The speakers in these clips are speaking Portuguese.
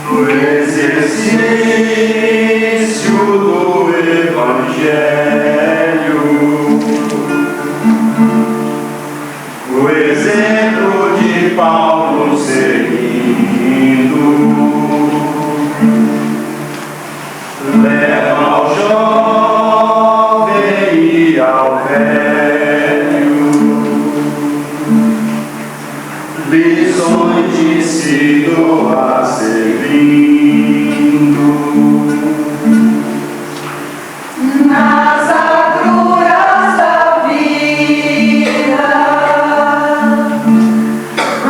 No exercício do Evangelho, o exemplo de Paulo seguindo, leva ao jovem e ao velho lições de se doar servindo nas agruras da vida,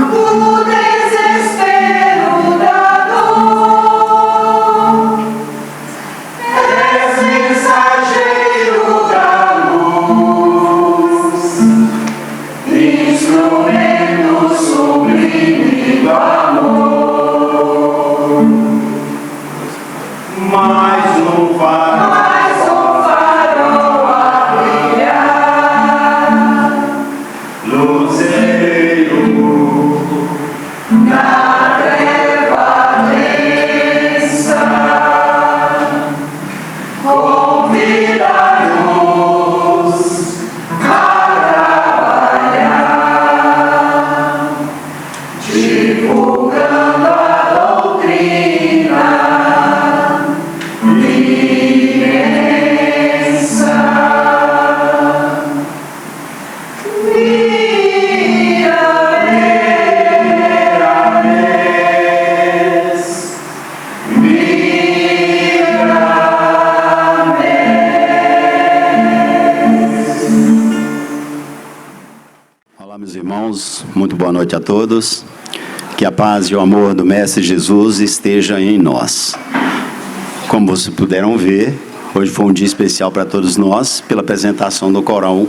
do desespero da dor, és mensageiro da luz, instrumento sublime do amor. mais um farol A brilhar, luzeiro na treva densa, convida-nos a trabalhar, divulgando a doutrina imensa. Olá, meus irmãos, muito boa noite a todos. Que a paz e o amor do Mestre Jesus esteja em nós. Como vocês puderam ver, hoje foi um dia especial para todos nós, pela apresentação do Corão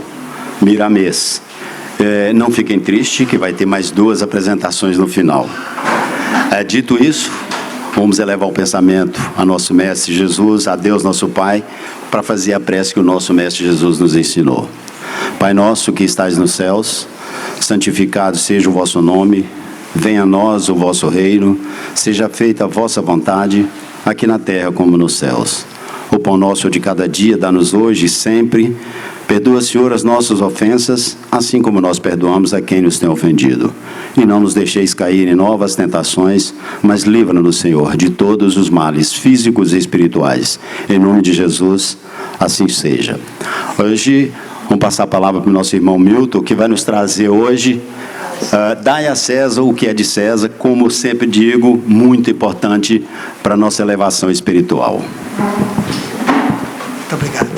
Miramês. Não fiquem tristes, que vai ter mais 2 apresentações no final. Dito isso, vamos elevar o pensamento a nosso Mestre Jesus, a Deus nosso Pai, para fazer a prece que o nosso Mestre Jesus nos ensinou. Pai nosso que estais nos céus, santificado seja o vosso nome, venha a nós o vosso reino, seja feita a vossa vontade, aqui na terra como nos céus. O pão nosso de cada dia dá-nos hoje e sempre. Perdoa, Senhor, as nossas ofensas, assim como nós perdoamos a quem nos tem ofendido. E não nos deixeis cair em novas tentações, mas livra-nos, Senhor, de todos os males físicos e espirituais. Em nome de Jesus, assim seja. Hoje, vamos passar a palavra para o nosso irmão Milton, que vai nos trazer hoje dai a César o que é de César, como sempre digo, muito importante para a nossa elevação espiritual. Muito obrigado.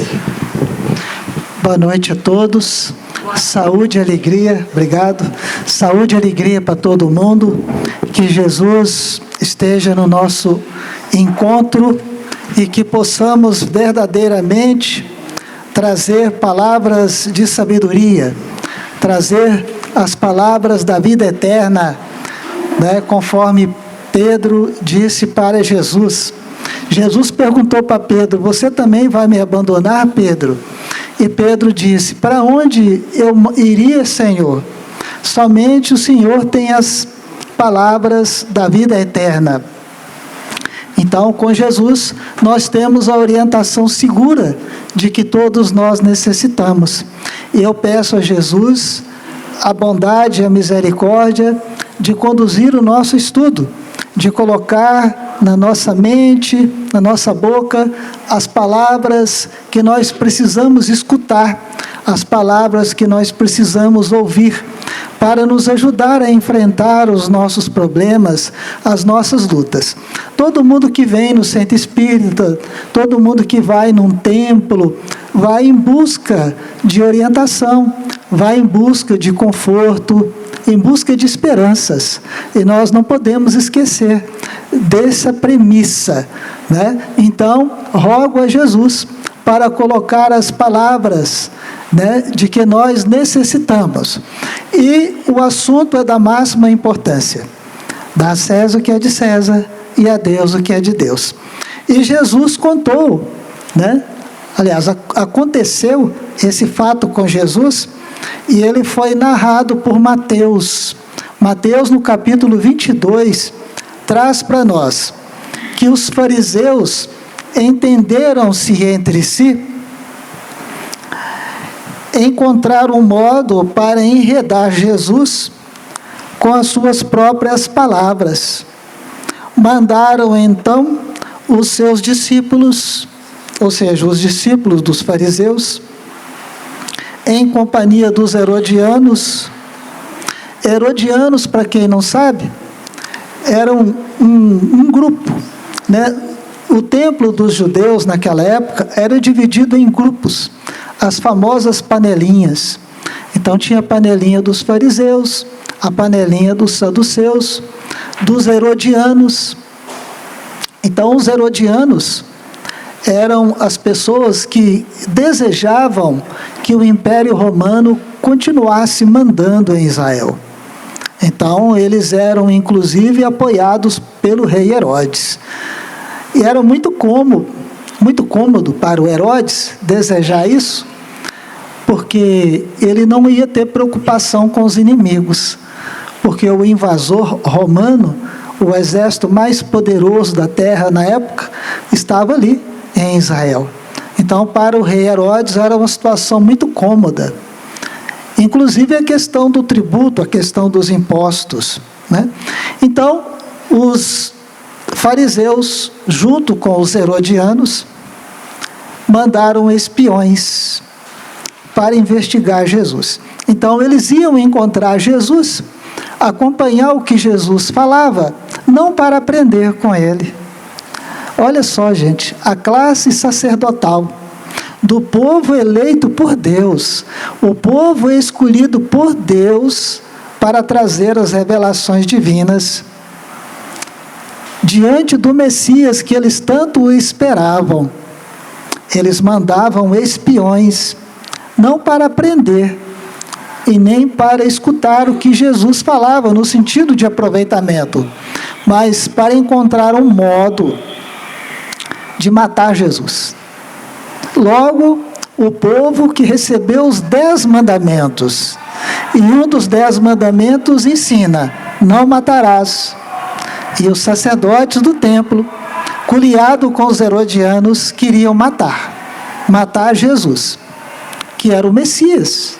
Boa noite a todos. Saúde e alegria, obrigado. Saúde e alegria para todo mundo. Que Jesus esteja no nosso encontro e que possamos verdadeiramente trazer palavras de sabedoria, trazer as palavras da vida eterna, né, conforme Pedro disse para Jesus. Jesus perguntou para Pedro: você também vai me abandonar, Pedro? E Pedro disse: para onde eu iria, Senhor? Somente o Senhor tem as palavras da vida eterna. Então, com Jesus, nós temos a orientação segura de que todos nós necessitamos. E eu peço a Jesus a bondade e a misericórdia de conduzir o nosso estudo, de colocar na nossa mente, na nossa boca, as palavras que nós precisamos escutar, as palavras que nós precisamos ouvir, para nos ajudar a enfrentar os nossos problemas, as nossas lutas. Todo mundo que vem no centro espírita, todo mundo que vai num templo, vai em busca de orientação, vai em busca de conforto, em busca de esperanças. E nós não podemos esquecer dessa premissa, né? Então, rogo a Jesus para colocar as palavras, né, de que nós necessitamos. E o assunto é da máxima importância. Dá a César o que é de César e a Deus o que é de Deus. E Jesus contou, né? Aliás, aconteceu esse fato com Jesus e ele foi narrado por Mateus. Mateus, no capítulo 22, traz para nós que os fariseus entenderam-se entre si, encontraram um modo para enredar Jesus com as suas próprias palavras. Mandaram então os seus discípulos, ou seja, os discípulos dos fariseus, em companhia dos herodianos. Herodianos, para quem não sabe, eram um grupo, né? O templo dos judeus naquela época era dividido em grupos, as famosas panelinhas. Então tinha a panelinha dos fariseus, a panelinha dos saduceus, dos herodianos. Então os herodianos eram as pessoas que desejavam que o Império Romano continuasse mandando em Israel. Então eles eram inclusive apoiados pelo rei Herodes. E era muito cômodo para o Herodes desejar isso, porque ele não ia ter preocupação com os inimigos, porque o invasor romano, o exército mais poderoso da terra na época, estava ali em Israel. Então, para o rei Herodes era uma situação muito cômoda. Inclusive a questão do tributo, a questão dos impostos, né? Então, os fariseus, junto com os herodianos, mandaram espiões para investigar Jesus. Então, eles iam encontrar Jesus, acompanhar o que Jesus falava, não para aprender com ele. Olha só, gente, a classe sacerdotal do povo eleito por Deus, o povo escolhido por Deus para trazer as revelações divinas, diante do Messias que eles tanto esperavam, eles mandavam espiões, não para aprender, e nem para escutar o que Jesus falava, no sentido de aproveitamento, mas para encontrar um modo de matar Jesus. Logo, o povo que recebeu os 10 mandamentos, e um dos 10 mandamentos ensina: não matarás. E os sacerdotes do templo, coliado com os herodianos, queriam matar Jesus, que era o Messias,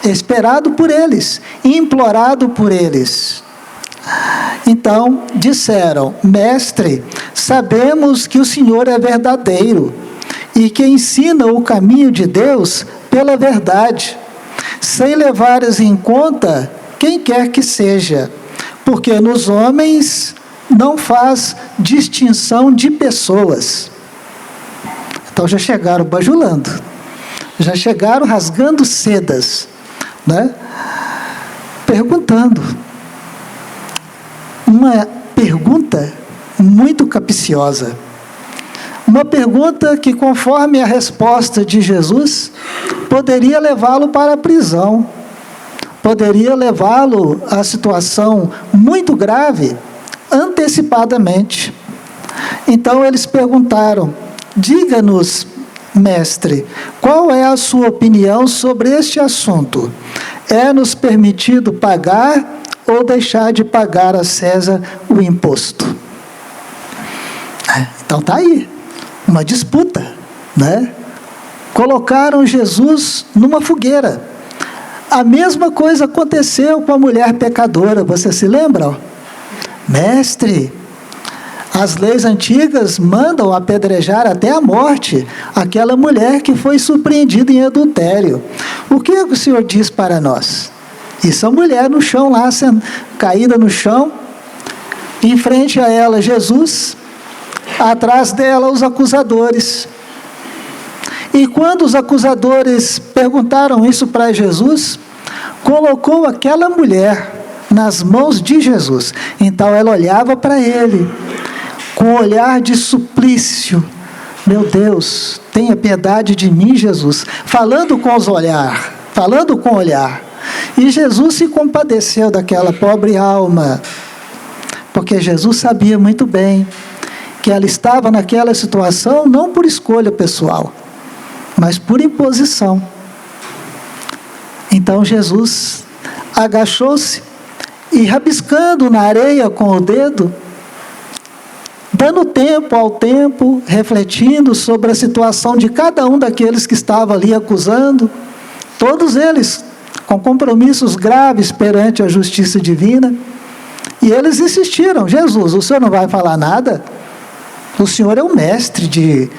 esperado por eles, implorado por eles. Então disseram: mestre, sabemos que o Senhor é verdadeiro e que ensina o caminho de Deus pela verdade, sem levares em conta quem quer que seja, porque nos homens não faz distinção de pessoas. Então já chegaram bajulando, já chegaram rasgando sedas, né? Perguntando. Uma pergunta muito capciosa. Uma pergunta que, conforme a resposta de Jesus, poderia levá-lo para a prisão, poderia levá-lo a situação muito grave, antecipadamente. Então eles perguntaram: diga-nos, mestre, qual é a sua opinião sobre este assunto? É-nos permitido pagar ou deixar de pagar a César o imposto? Então está aí, uma disputa, né? Colocaram Jesus numa fogueira. A mesma coisa aconteceu com a mulher pecadora, você se lembra? Mestre, as leis antigas mandam apedrejar até a morte aquela mulher que foi surpreendida em adultério. O que o Senhor diz para nós? Isso a mulher no chão lá, caída no chão, em frente a ela Jesus, atrás dela os acusadores. E quando os acusadores perguntaram isso para Jesus, colocou aquela mulher nas mãos de Jesus. Então ela olhava para ele com um olhar de suplício. Meu Deus, tenha piedade de mim, Jesus. Falando com o olhar. E Jesus se compadeceu daquela pobre alma, porque Jesus sabia muito bem que ela estava naquela situação não por escolha pessoal, mas por imposição. Então Jesus agachou-se e, rabiscando na areia com o dedo, dando tempo ao tempo, refletindo sobre a situação de cada um daqueles que estava ali acusando, todos eles com compromissos graves perante a justiça divina, e eles insistiram: Jesus, o senhor não vai falar nada? O senhor é o mestre de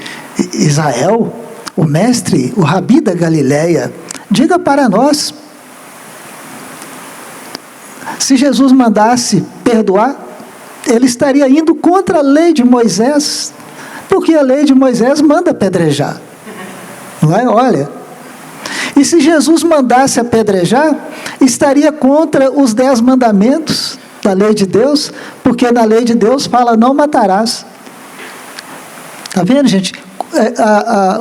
Israel, o mestre, o Rabi da Galileia, diga para nós. Se Jesus mandasse perdoar, ele estaria indo contra a lei de Moisés, porque a lei de Moisés manda apedrejar, não é? Olha, e se Jesus mandasse apedrejar, estaria contra os 10 mandamentos da lei de Deus, porque na lei de Deus fala: não matarás. Está vendo, gente,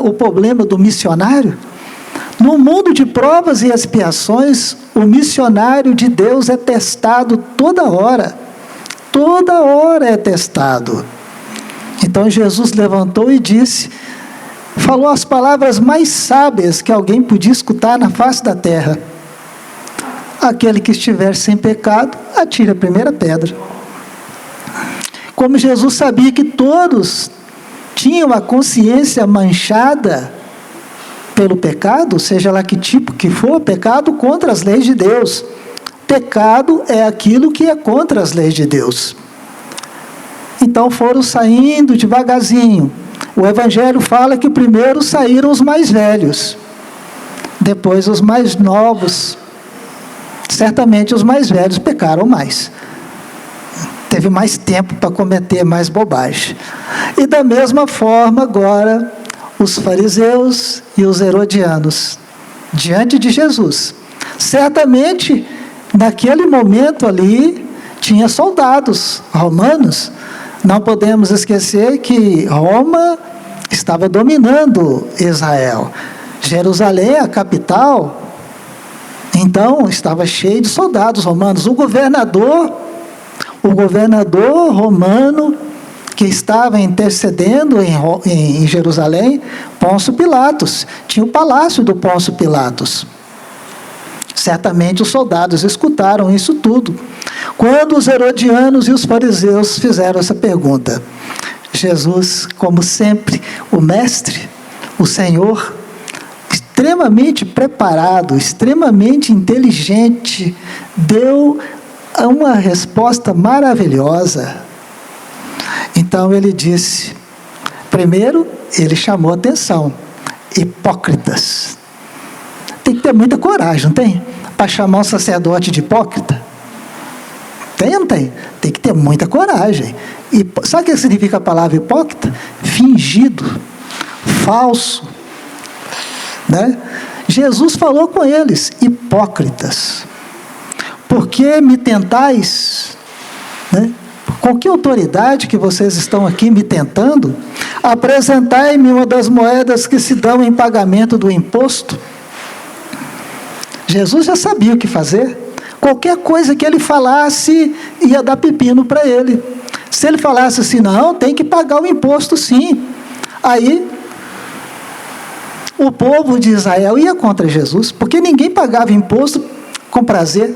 o problema do missionário? No mundo de provas e expiações, o missionário de Deus é testado toda hora é testado. Então Jesus levantou e disse, falou as palavras mais sábias que alguém podia escutar na face da terra: aquele que estiver sem pecado, atire a primeira pedra. Como Jesus sabia que todos tinham a consciência manchada pelo pecado, seja lá que tipo que for, pecado contra as leis de Deus. Pecado é aquilo que é contra as leis de Deus. Então foram saindo devagarzinho. O Evangelho fala que primeiro saíram os mais velhos, depois os mais novos. Certamente os mais velhos pecaram mais. Teve mais tempo para cometer mais bobagem. E da mesma forma agora, os fariseus e os herodianos, diante de Jesus. Certamente, naquele momento ali, tinha soldados romanos. Não podemos esquecer que Roma estava dominando Israel. Jerusalém, a capital, então estava cheio de soldados romanos. O governador romano que estava intercedendo em Jerusalém, Pôncio Pilatos, tinha o palácio do Pôncio Pilatos. Certamente os soldados escutaram isso tudo. Quando os herodianos e os fariseus fizeram essa pergunta, Jesus, como sempre, o mestre, o Senhor, extremamente preparado, extremamente inteligente, deu uma resposta maravilhosa. Então ele disse, primeiro ele chamou a atenção: hipócritas. Tem que ter muita coragem, não tem? Para chamar um sacerdote de hipócrita? Tem ou não tem? Tem que ter muita coragem. Sabe o que significa a palavra hipócrita? Fingido, falso, né? Jesus falou com eles: hipócritas, por que me tentais? Né? Com que autoridade que vocês estão aqui me tentando? Apresentai-me uma das moedas que se dão em pagamento do imposto. Jesus já sabia o que fazer. Qualquer coisa que ele falasse ia dar pepino para ele. Se ele falasse assim: não, tem que pagar o imposto sim, aí o povo de Israel ia contra Jesus, porque ninguém pagava imposto com prazer.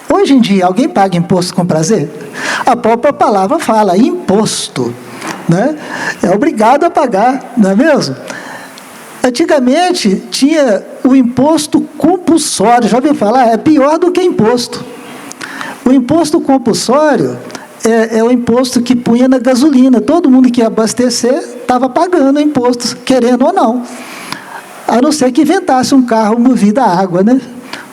Hoje em dia, alguém paga imposto com prazer? A própria palavra fala, imposto, né? É obrigado a pagar, não é mesmo? Antigamente, tinha o imposto compulsório, já ouviu falar? É pior do que imposto. O imposto compulsório é o imposto que punha na gasolina. Todo mundo que ia abastecer estava pagando impostos, querendo ou não. A não ser que inventasse um carro movido a água, né?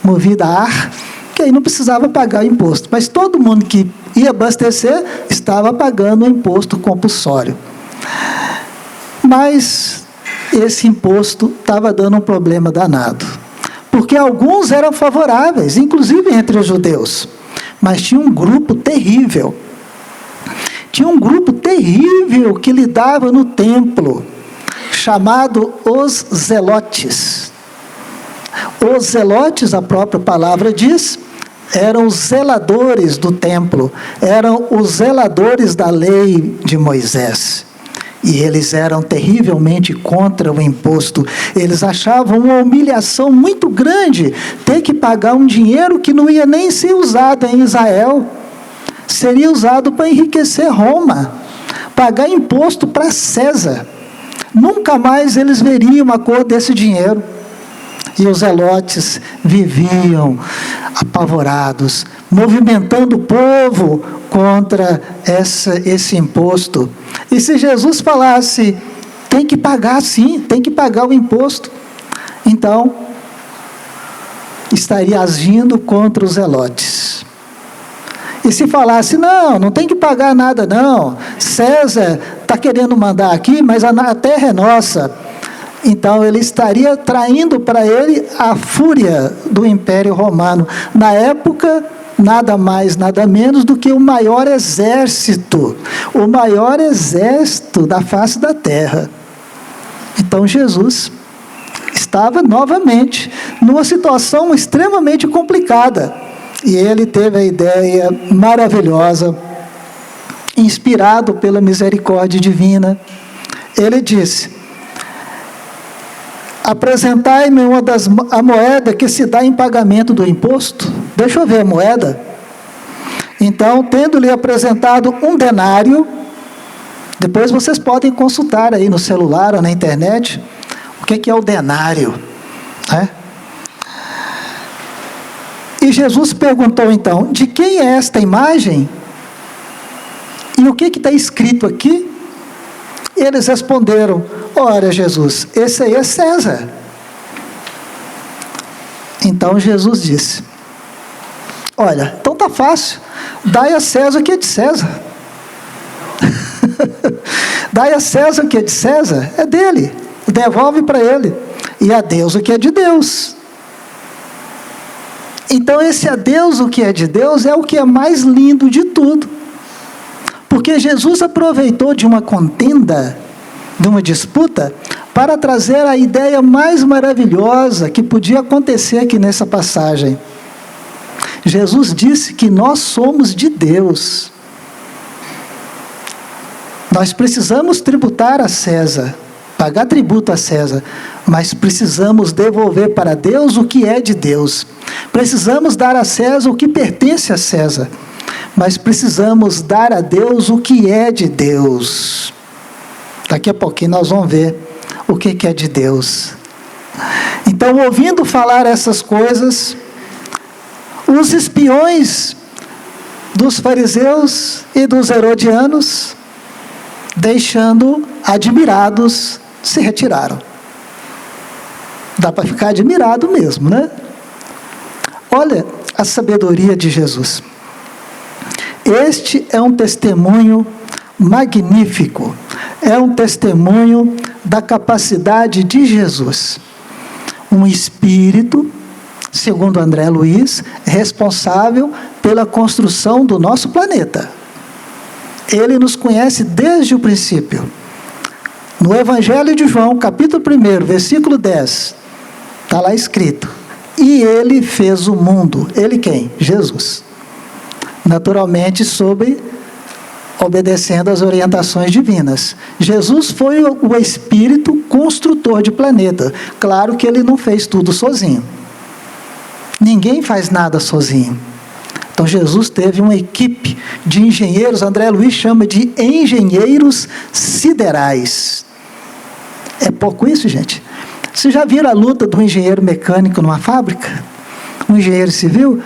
Movido a ar, que aí não precisava pagar imposto. Mas todo mundo que ia abastecer estava pagando o imposto compulsório. Mas esse imposto estava dando um problema danado. Porque alguns eram favoráveis, inclusive entre os judeus. Mas tinha um grupo terrível. Tinha um grupo terrível que lidava no templo, chamado os zelotes. Os zelotes, a própria palavra diz, eram os zeladores do templo, eram os zeladores da lei de Moisés. E eles eram terrivelmente contra o imposto. Eles achavam uma humilhação muito grande ter que pagar um dinheiro que não ia nem ser usado em Israel. Seria usado para enriquecer Roma, pagar imposto para César. Nunca mais eles veriam a cor desse dinheiro. E os zelotes viviam apavorados, movimentando o povo contra esse imposto. E se Jesus falasse, tem que pagar sim, tem que pagar o imposto, então estaria agindo contra os zelotes. E se falasse, não tem que pagar nada não, César está querendo mandar aqui, mas a terra é nossa, então ele estaria traindo para ele a fúria do Império Romano. Na época, nada mais, nada menos do que o maior exército da face da terra. Então Jesus estava novamente numa situação extremamente complicada. E ele teve a ideia maravilhosa, inspirado pela misericórdia divina. Ele disse, apresentai-me a moeda que se dá em pagamento do imposto. Deixa eu ver a moeda. Então, tendo-lhe apresentado um denário, depois vocês podem consultar aí no celular ou na internet, o que é o denário, né? E Jesus perguntou então, de quem é esta imagem? E o que está escrito aqui? Eles responderam, ora Jesus, esse aí é César. Então Jesus disse, olha, então está fácil, dai a César o que é de César. Dai a César o que é de César, é dele, devolve para ele, e a Deus o que é de Deus. Então esse a Deus o que é de Deus é o que é mais lindo de tudo, porque Jesus aproveitou de uma contenda, de uma disputa, para trazer a ideia mais maravilhosa que podia acontecer aqui nessa passagem. Jesus disse que nós somos de Deus. Nós precisamos tributar a César, pagar tributo a César, mas precisamos devolver para Deus o que é de Deus. Precisamos dar a César o que pertence a César, mas precisamos dar a Deus o que é de Deus. Daqui a pouquinho nós vamos ver o que é de Deus. Então, ouvindo falar essas coisas, os espiões dos fariseus e dos herodianos, deixando admirados, se retiraram. Dá para ficar admirado mesmo, né? Olha a sabedoria de Jesus. Este é um testemunho magnífico, é um testemunho da capacidade de Jesus. Um espírito, segundo André Luiz, responsável pela construção do nosso planeta. Ele nos conhece desde o princípio. No Evangelho de João, capítulo 1, versículo 10, está lá escrito, e ele fez o mundo. Ele quem? Jesus. Naturalmente, obedecendo às orientações divinas. Jesus foi o espírito construtor de planeta. Claro que ele não fez tudo sozinho. Ninguém faz nada sozinho. Então Jesus teve uma equipe de engenheiros, André Luiz chama de engenheiros siderais. É pouco isso, gente? Vocês já viram a luta do engenheiro mecânico numa fábrica? Um engenheiro civil?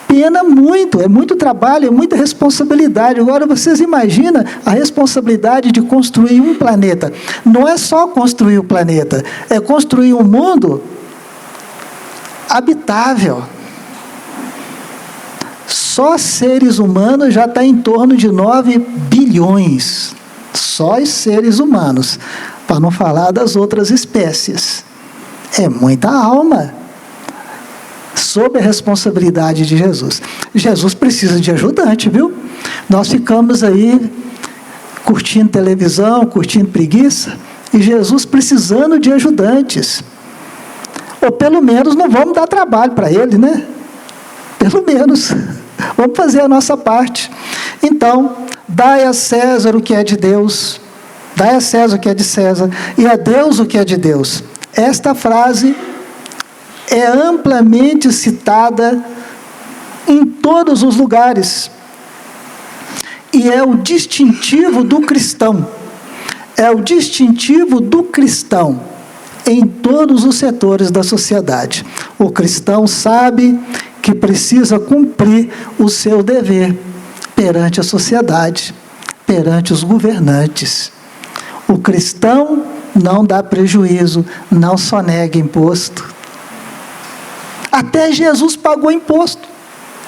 Pena muito, é muito trabalho, é muita responsabilidade. Agora vocês imaginam a responsabilidade de construir um planeta. Não é só construir o planeta, é construir um mundo habitável. Só seres humanos já está em torno de 9 bilhões. Só os seres humanos, para não falar das outras espécies. É muita alma. Sob a responsabilidade de Jesus. Jesus precisa de ajudante, viu? Nós ficamos aí curtindo televisão, curtindo preguiça, e Jesus precisando de ajudantes. Ou pelo menos não vamos dar trabalho para ele, né? Pelo menos. Vamos fazer a nossa parte. Então, dai a César o que é de Deus, dai a César o que é de César, e a Deus o que é de Deus. Esta frase é amplamente citada em todos os lugares. E é o distintivo do cristão. É o distintivo do cristão em todos os setores da sociedade. O cristão sabe que precisa cumprir o seu dever perante a sociedade, perante os governantes. O cristão não dá prejuízo, não sonega imposto. Até Jesus pagou imposto.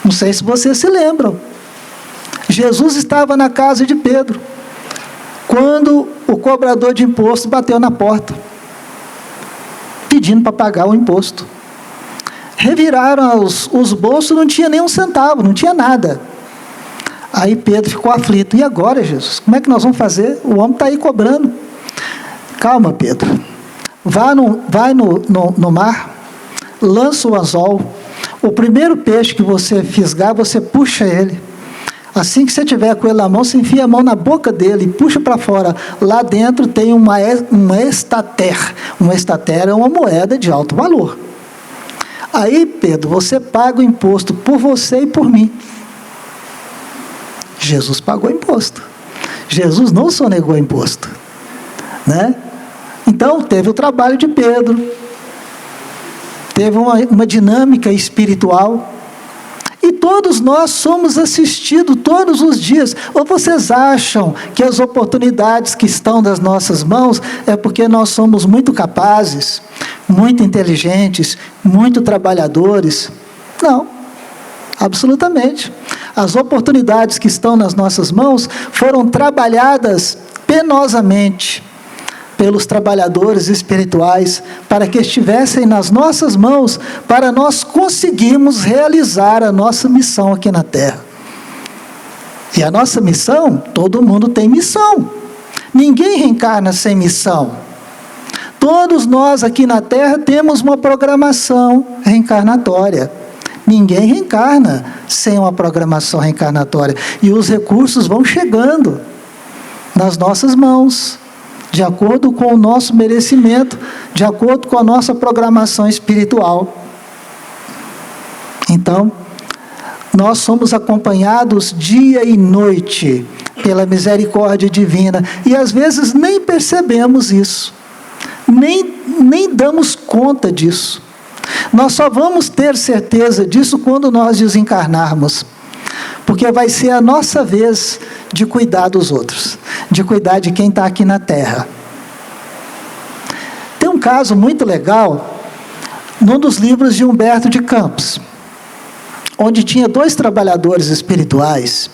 Não sei se vocês se lembram. Jesus estava na casa de Pedro, quando o cobrador de imposto bateu na porta, pedindo para pagar o imposto. Reviraram os bolsos, não tinha nem um centavo, não tinha nada. Aí Pedro ficou aflito. E agora, Jesus? Como é que nós vamos fazer? O homem está aí cobrando. Calma, Pedro. Vai no mar, lança o anzol. O primeiro peixe que você fisgar, você puxa ele. Assim que você tiver com ele na mão, você enfia a mão na boca dele e puxa para fora. Lá dentro tem uma estater. Uma estater é uma moeda de alto valor. Aí, Pedro, você paga o imposto por você e por mim. Jesus pagou imposto. Jesus não sonegou imposto, né? Então, teve o trabalho de Pedro. Teve uma dinâmica espiritual. E todos nós somos assistidos todos os dias. Ou vocês acham que as oportunidades que estão nas nossas mãos é porque nós somos muito capazes, muito inteligentes, muito trabalhadores? Não, absolutamente. As oportunidades que estão nas nossas mãos foram trabalhadas penosamente pelos trabalhadores espirituais, para que estivessem nas nossas mãos, para nós conseguirmos realizar a nossa missão aqui na Terra. E a nossa missão, todo mundo tem missão. Ninguém reencarna sem missão. Todos nós aqui na Terra temos uma programação reencarnatória. Ninguém reencarna sem uma programação reencarnatória. E os recursos vão chegando nas nossas mãos, de acordo com o nosso merecimento, de acordo com a nossa programação espiritual. Então, nós somos acompanhados dia e noite pela misericórdia divina, e às vezes nem percebemos isso, nem damos conta disso. Nós só vamos ter certeza disso quando nós desencarnarmos, porque vai ser a nossa vez de cuidar dos outros, de cuidar de quem está aqui na Terra. Tem um caso muito legal, num dos livros de Humberto de Campos, onde tinha 2 trabalhadores espirituais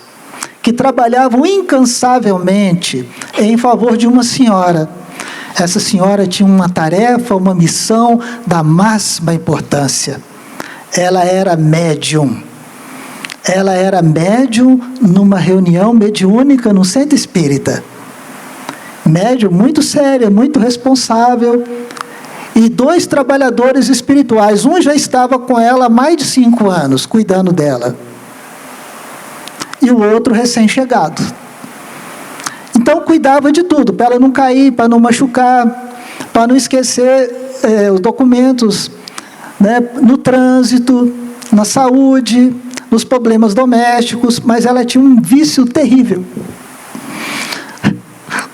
que trabalhavam incansavelmente em favor de uma senhora. Essa senhora tinha uma tarefa, uma missão da máxima importância. Ela era médium. Ela era médium numa reunião mediúnica no centro espírita. Médium muito séria, muito responsável. E 2 trabalhadores espirituais. Um já estava com ela há mais de 5 anos, cuidando dela. E o outro recém-chegado. Então cuidava de tudo, para ela não cair, para não machucar, para não esquecer os documentos, né, no trânsito, na saúde, nos problemas domésticos, mas ela tinha um vício terrível.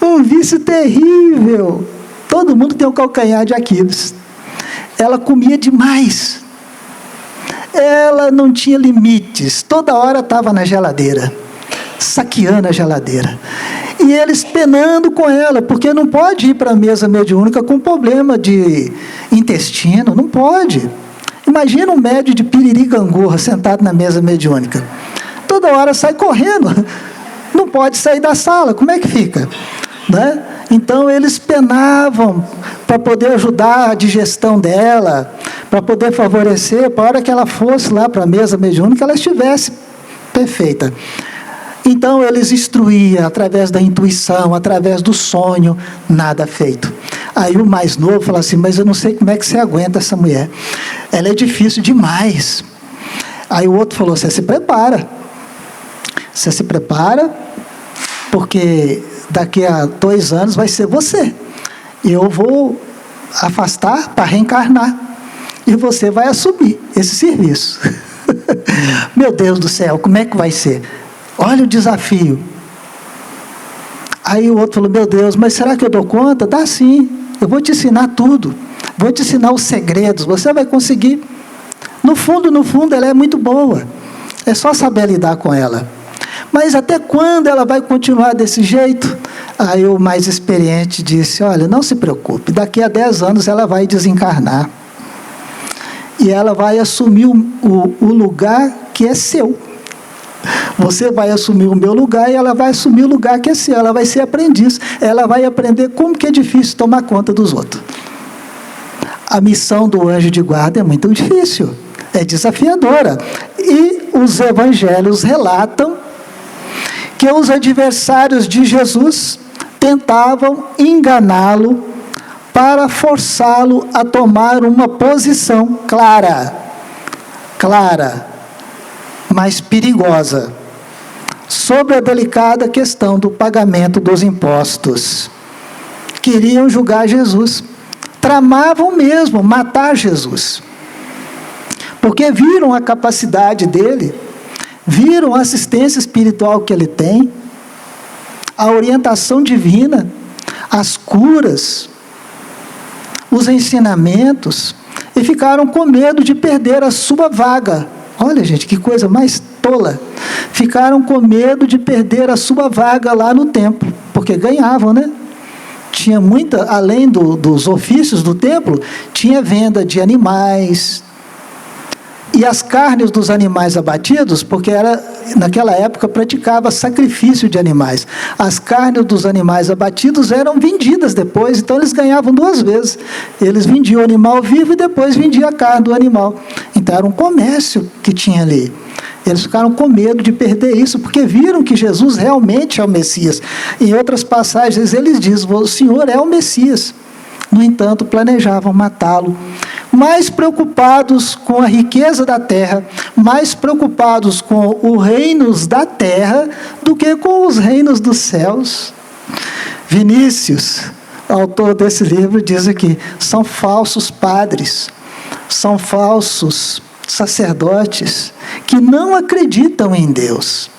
Um vício terrível. Todo mundo tem o calcanhar de Aquiles. Ela comia demais. Ela não tinha limites. Toda hora estava na geladeira, saqueando a geladeira. E eles penando com ela, porque não pode ir para a mesa mediúnica com problema de intestino, não pode. Imagina um médio de piriri gangorra sentado na mesa mediúnica. Toda hora sai correndo, não pode sair da sala, como é que fica? Né? Então eles penavam para poder ajudar a digestão dela, para poder favorecer, para a hora que ela fosse lá para a mesa mediúnica, ela estivesse perfeita. Então eles instruíam através da intuição, através do sonho, nada feito. Aí o mais novo falou assim, mas eu não sei como é que você aguenta essa mulher. Ela é difícil demais. Aí o outro falou, você se prepara. Você se prepara, porque daqui a 2 anos vai ser você. Eu vou afastar para reencarnar. E você vai assumir esse serviço. Meu Deus do céu, como é que vai ser? Olha o desafio. Aí o outro falou, meu Deus, mas será que eu dou conta? Dá sim, eu vou te ensinar tudo. Vou te ensinar os segredos, você vai conseguir. No fundo, ela é muito boa. É só saber lidar com ela. Mas até quando ela vai continuar desse jeito? Aí o mais experiente disse, olha, não se preocupe, daqui a 10 anos ela vai desencarnar. E ela vai assumir o lugar que é seu. Você vai assumir o meu lugar e ela vai assumir o lugar que é seu. Ela vai ser aprendiz. Ela vai aprender como que é difícil tomar conta dos outros. A missão do anjo de guarda é muito difícil. É desafiadora. E os evangelhos relatam que os adversários de Jesus tentavam enganá-lo para forçá-lo a tomar uma posição clara, mas perigosa, sobre a delicada questão do pagamento dos impostos. Queriam julgar Jesus, tramavam mesmo matar Jesus, porque viram a capacidade dele, viram a assistência espiritual que ele tem, a orientação divina, as curas, os ensinamentos, e ficaram com medo de perder a sua vaga. Olha, gente, que coisa mais tola. Ficaram com medo de perder a sua vaga lá no templo, porque ganhavam, né? Tinha muita, além dos ofícios do templo, tinha venda de animais, e as carnes dos animais abatidos, porque naquela época praticava sacrifício de animais. As carnes dos animais abatidos eram vendidas depois, então eles ganhavam 2 vezes. Eles vendiam o animal vivo e depois vendiam a carne do animal. Então era um comércio que tinha ali. Eles ficaram com medo de perder isso, porque viram que Jesus realmente é o Messias. Em outras passagens eles dizem, o Senhor é o Messias. No entanto, planejavam matá-lo. Mais preocupados com a riqueza da terra, mais preocupados com os reinos da terra, do que com os reinos dos céus. Vinícius, autor desse livro, diz aqui, são falsos padres, são falsos sacerdotes, que não acreditam em Deus,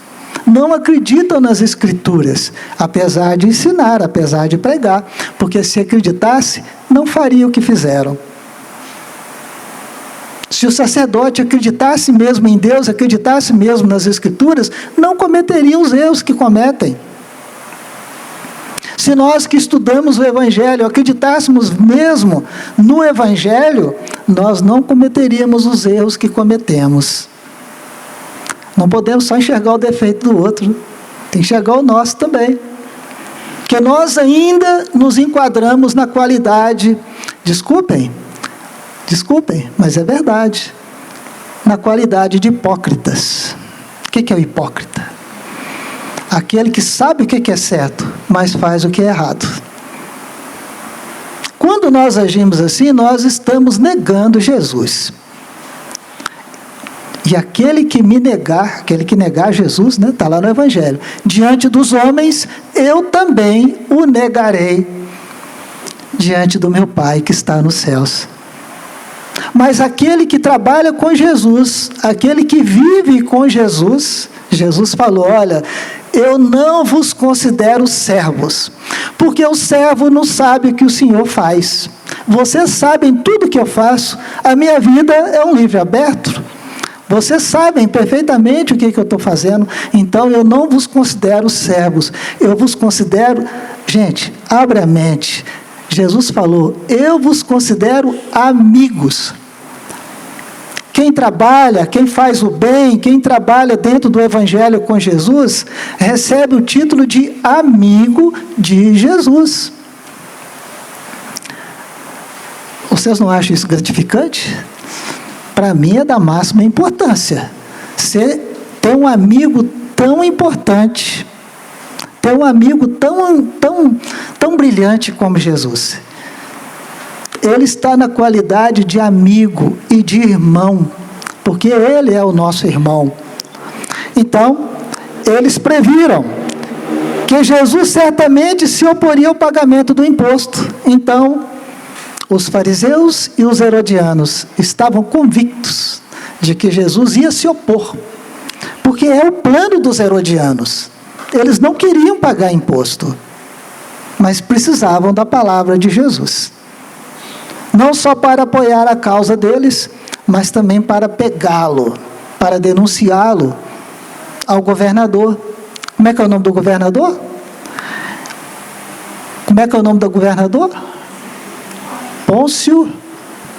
não acreditam nas Escrituras, apesar de ensinar, apesar de pregar, porque se acreditasse, não faria o que fizeram. Se o sacerdote acreditasse mesmo em Deus, acreditasse mesmo nas Escrituras, não cometeriam os erros que cometem. Se nós que estudamos o Evangelho acreditássemos mesmo no Evangelho, nós não cometeríamos os erros que cometemos. Não podemos só enxergar o defeito do outro, tem que enxergar o nosso também. Porque nós ainda nos enquadramos na qualidade, desculpem, mas é verdade, na qualidade de hipócritas. O que é o hipócrita? Aquele que sabe o que é certo, mas faz o que é errado. Quando nós agimos assim, nós estamos negando Jesus. E aquele que negar Jesus, né, está lá no Evangelho, diante dos homens, eu também o negarei diante do meu Pai que está nos céus. Mas aquele que trabalha com Jesus, aquele que vive com Jesus, Jesus falou, olha, eu não vos considero servos, porque o servo não sabe o que o Senhor faz. Vocês sabem tudo que eu faço, a minha vida é um livro aberto. Vocês sabem perfeitamente o que eu estou fazendo, então eu não vos considero servos, eu vos considero, gente, abre a mente, Jesus falou, eu vos considero amigos. Quem trabalha, quem faz o bem, quem trabalha dentro do Evangelho com Jesus, recebe o título de amigo de Jesus. Vocês não acham isso gratificante? Para mim é da máxima importância. Você ter um amigo tão importante, ter um amigo tão brilhante como Jesus. Ele está na qualidade de amigo e de irmão, porque ele é o nosso irmão. Então, eles previram que Jesus certamente se oporia ao pagamento do imposto. Então, os fariseus e os herodianos estavam convictos de que Jesus ia se opor, porque é o plano dos herodianos. Eles não queriam pagar imposto. mas precisavam da palavra de Jesus. Não só para apoiar a causa deles, mas também para pegá-lo, para denunciá-lo ao governador. Como é que é o nome do governador? Como é que é o nome do governador? Pôncio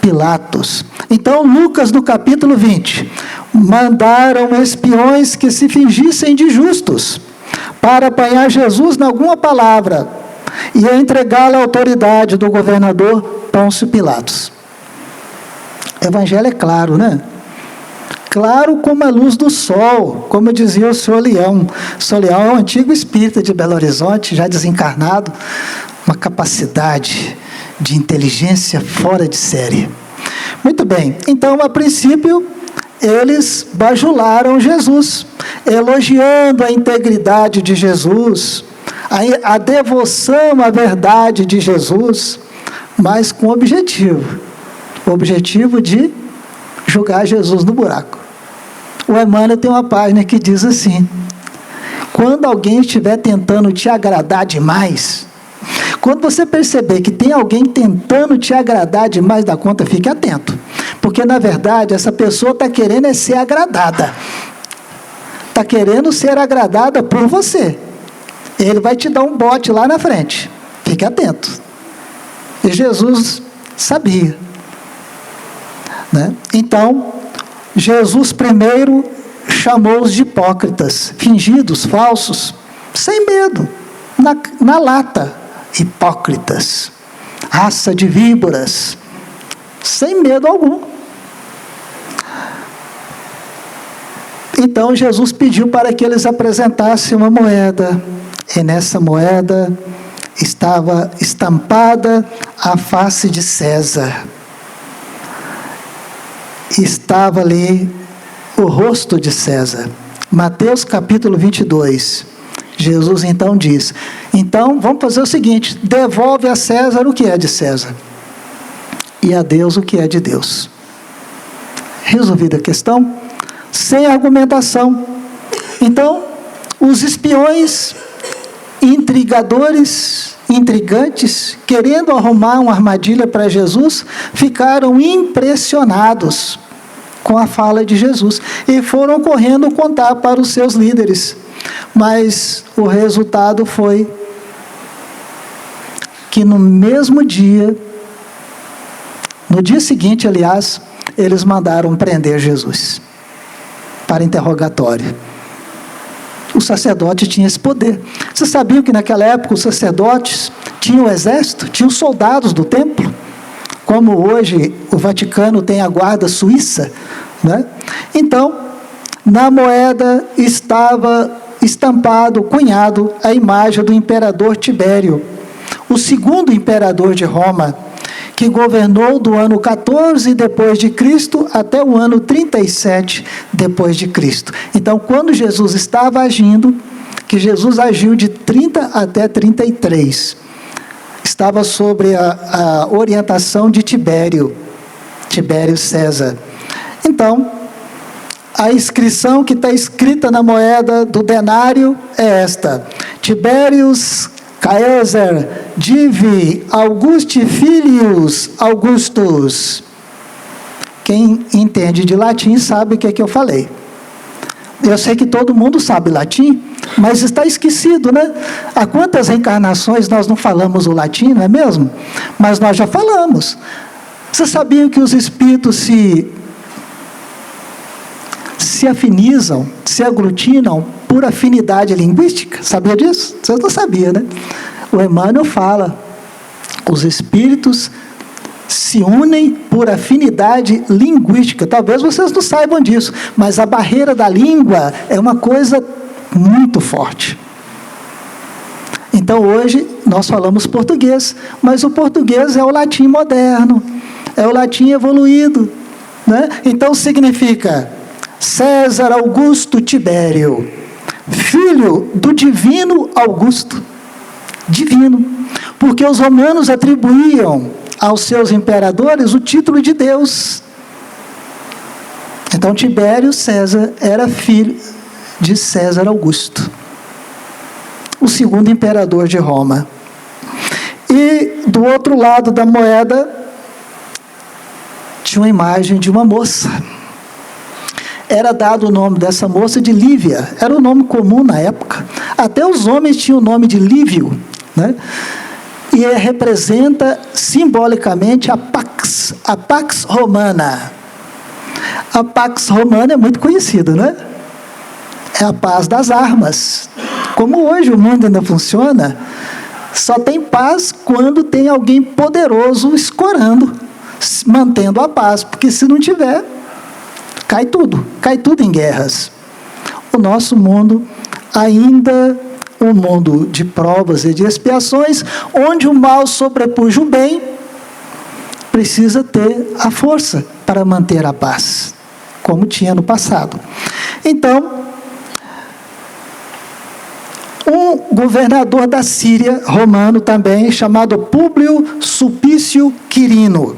Pilatos. Então, Lucas, no capítulo 20, mandaram espiões que se fingissem de justos para apanhar Jesus em alguma palavra e entregá-lo à autoridade do governador Pôncio Pilatos. O evangelho é claro, né? Claro como a luz do sol, como dizia o senhor Leão. O senhor Leão é um antigo espírita de Belo Horizonte, já desencarnado, uma capacidade de inteligência fora de série. Muito bem, então, a princípio, eles bajularam Jesus, elogiando a integridade de Jesus, a devoção à verdade de Jesus, mas com o objetivo de jogar Jesus no buraco. O Emmanuel tem uma página que diz assim: quando alguém estiver tentando te agradar demais, quando você perceber que tem alguém tentando te agradar demais da conta, fique atento, porque na verdade essa pessoa está querendo ser agradada, está querendo ser agradada por você. Ele vai te dar um bote lá na frente, fique atento. E Jesus sabia, né? Então, Jesus primeiro chamou-os de hipócritas, fingidos, falsos, sem medo, na lata. Hipócritas, raça de víboras, sem medo algum. Então Jesus pediu para que eles apresentassem uma moeda, e nessa moeda estava estampada a face de César. Estava ali o rosto de César. Mateus capítulo 22. Jesus então diz: então vamos fazer o seguinte, devolve a César o que é de César, e a Deus o que é de Deus. Resolvida a questão, sem argumentação. Então, os espiões, intrigadores, intrigantes, querendo arrumar uma armadilha para Jesus, ficaram impressionados com a fala de Jesus e foram correndo contar para os seus líderes. Mas o resultado foi que no mesmo dia, no dia seguinte, aliás, eles mandaram prender Jesus para interrogatório. O sacerdote tinha esse poder. Vocês sabiam que naquela época os sacerdotes tinham o exército, tinham soldados do templo, como hoje o Vaticano tem a guarda suíça, né? Então, na moeda estava estampado, cunhado, a imagem do imperador Tibério, o segundo imperador de Roma, que governou do ano 14 depois de Cristo até o ano 37 depois de Cristo. Então, quando Jesus estava agindo, que Jesus agiu de 30 até 33, estava sobre a orientação de Tibério César. Então, a inscrição que está escrita na moeda do denário é esta: Tiberius Caesar Divi Augusti Filius Augustus. Quem entende de latim sabe o que é que eu falei. Eu sei que todo mundo sabe latim, mas está esquecido, né? Há quantas reencarnações nós não falamos o latim, não é mesmo? Mas nós já falamos. Você sabia que os espíritos se afinizam, se aglutinam por afinidade linguística? Sabia disso? Vocês não sabiam, né? O Emmanuel fala, os espíritos se unem por afinidade linguística. Talvez vocês não saibam disso, mas a barreira da língua é uma coisa muito forte. Então hoje nós falamos português, mas o português é o latim moderno, é o latim evoluído, né? Então significa César Augusto Tibério, filho do divino Augusto. Divino, porque os romanos atribuíam aos seus imperadores o título de Deus. Então Tibério César era filho de César Augusto, o segundo imperador de Roma. E do outro lado da moeda tinha uma imagem de uma moça. Era dado o nome dessa moça de Lívia, era um nome comum na época. Até os homens tinham o nome de Lívio, né? E representa simbolicamente a Pax Romana. A Pax Romana é muito conhecida, né? É a paz das armas. Como hoje o mundo ainda funciona, só tem paz quando tem alguém poderoso escorando, mantendo a paz, porque se não tiver, cai tudo em guerras. O nosso mundo ainda um mundo de provas e de expiações, onde o mal sobrepuja o bem, precisa ter a força para manter a paz, como tinha no passado. Então, um governador da Síria, romano também, chamado Públio Sulpício Quirino,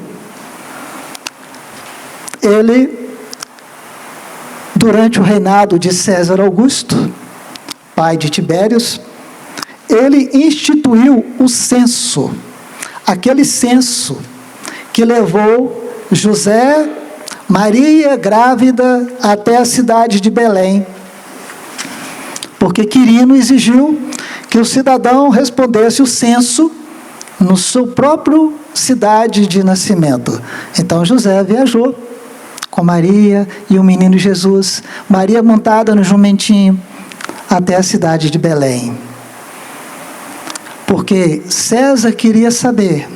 ele, durante o reinado de César Augusto, pai de Tibérios, ele instituiu o censo, aquele censo que levou José, Maria grávida até a cidade de Belém, porque Quirino exigiu que o cidadão respondesse o censo no seu próprio cidade de nascimento. Então José viajou com Maria e o menino Jesus, Maria montada no jumentinho, até a cidade de Belém. Porque César queria saber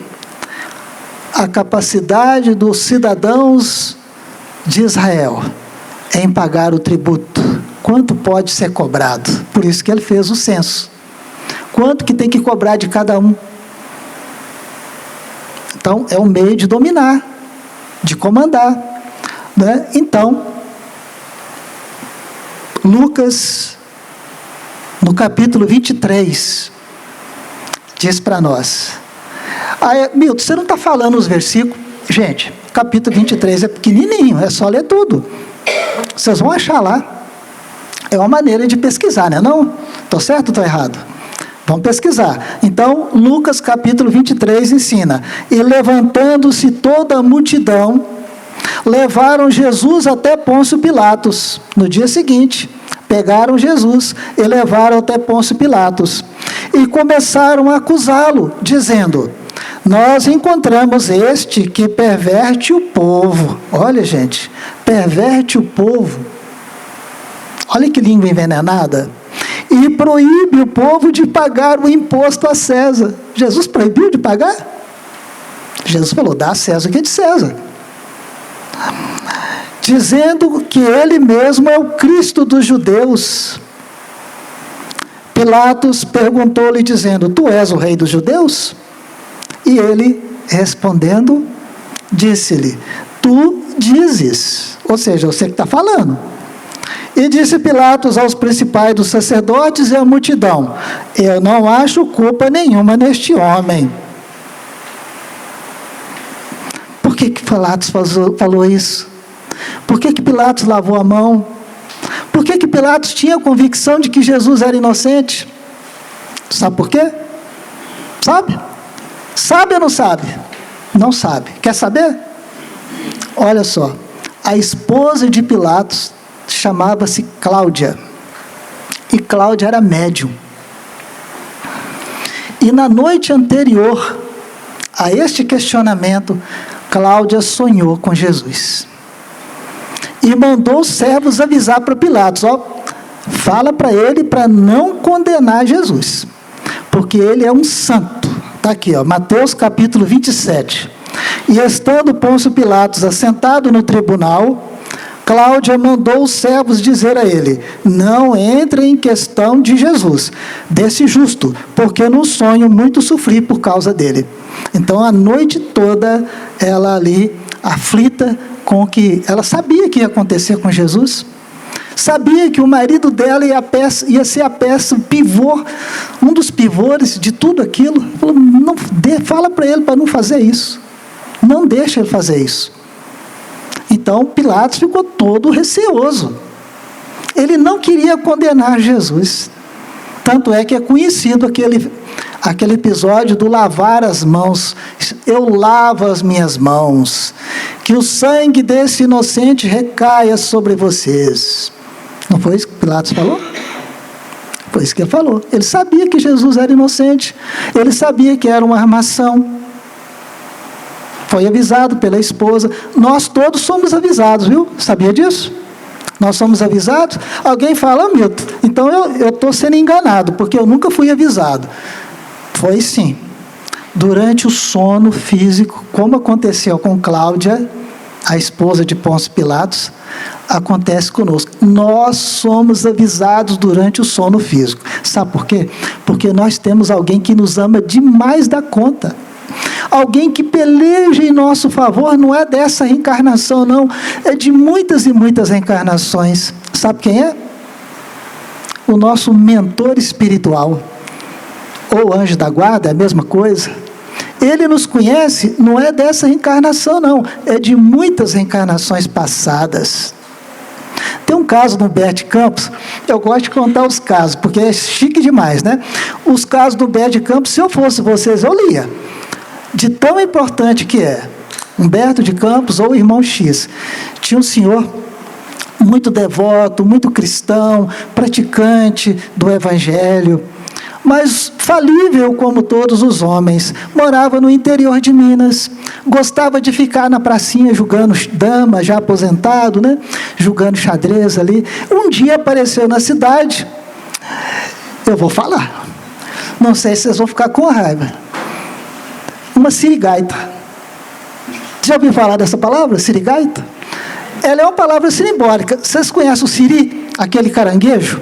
a capacidade dos cidadãos de Israel em pagar o tributo. Quanto pode ser cobrado? Por isso que ele fez o censo. Quanto que tem que cobrar de cada um? Então, é um meio de dominar, de comandar, né? Então, Lucas, no capítulo 23, diz para nós. Milton, você não está falando os versículos? Gente, capítulo 23 é pequenininho, é só ler tudo. Vocês vão achar lá. É uma maneira de pesquisar, né? Não? Estou certo ou estou errado? Vamos pesquisar. Então, Lucas capítulo 23 ensina: e levantando-se toda a multidão, levaram Jesus até Pôncio Pilatos. No dia seguinte, pegaram Jesus e levaram até Pôncio Pilatos. E começaram a acusá-lo, dizendo: nós encontramos este que perverte o povo. Olha, gente, perverte o povo. Olha que língua envenenada. E proíbe o povo de pagar o imposto a César. Jesus proibiu de pagar? Jesus falou: dá a César o que é de César. Dizendo que ele mesmo é o Cristo dos judeus. Pilatos perguntou-lhe, dizendo: tu és o rei dos judeus? E ele, respondendo, disse-lhe: tu dizes. Ou seja, você que está falando. E disse Pilatos aos principais dos sacerdotes e à multidão: eu não acho culpa nenhuma neste homem. Por que Pilatos falou isso? Por que Pilatos lavou a mão? Por que Pilatos tinha a convicção de que Jesus era inocente? Sabe por quê? Sabe? Sabe ou não sabe? Não sabe. Quer saber? Olha só. A esposa de Pilatos chamava-se Cláudia. E Cláudia era médium. E na noite anterior a este questionamento, Cláudia sonhou com Jesus. E mandou os servos avisar para Pilatos: fala para ele para não condenar Jesus, porque ele é um santo. Está aqui, Mateus capítulo 27. E estando Pôncio Pilatos assentado no tribunal, Cláudia mandou os servos dizer a ele: não entre em questão de Jesus, desse justo, porque no sonho muito sofri por causa dele. Então, a noite toda, ela ali, aflita com que ela sabia que ia acontecer com Jesus, sabia que o marido dela ia ser a peça, o pivô, um dos pivôs de tudo aquilo. Falou: não, fala para ele para não fazer isso, não deixa ele fazer isso. Então Pilatos ficou todo receoso, ele não queria condenar Jesus, tanto é que é conhecido aquele episódio do lavar as mãos. Eu lavo as minhas mãos, que o sangue desse inocente recaia sobre vocês. Não foi isso que Pilatos falou? Foi isso que ele falou. Ele sabia que Jesus era inocente, ele sabia que era uma armação. Foi avisado pela esposa. Nós todos somos avisados, viu? Sabia disso? Nós somos avisados. Alguém fala, Milton, então eu estou sendo enganado, porque eu nunca fui avisado. Foi sim. Durante o sono físico, como aconteceu com Cláudia, a esposa de Pôncio Pilatos, acontece conosco. Nós somos avisados durante o sono físico. Sabe por quê? Porque nós temos alguém que nos ama demais da conta. Alguém que peleja em nosso favor, não é dessa reencarnação, não. É de muitas e muitas reencarnações. Sabe quem é? O nosso mentor espiritual. Ou anjo da guarda, é a mesma coisa. Ele nos conhece, não é dessa reencarnação, não. É de muitas reencarnações passadas. Tem um caso do Humberto Campos, eu gosto de contar os casos, porque é chique demais, né? Os casos do Humberto Campos, se eu fosse vocês, eu lia. De tão importante que é. Humberto de Campos ou o irmão X. Tinha um senhor muito devoto, muito cristão, praticante do evangelho, mas falível como todos os homens. Morava no interior de Minas, gostava de ficar na pracinha jogando dama, já aposentado, né? Jogando xadrez ali. Um dia apareceu na cidade, eu vou falar, não sei se vocês vão ficar com raiva, uma sirigaita. Já ouviu falar dessa palavra, sirigaita? Ela é uma palavra simbólica. Vocês conhecem o siri, aquele caranguejo?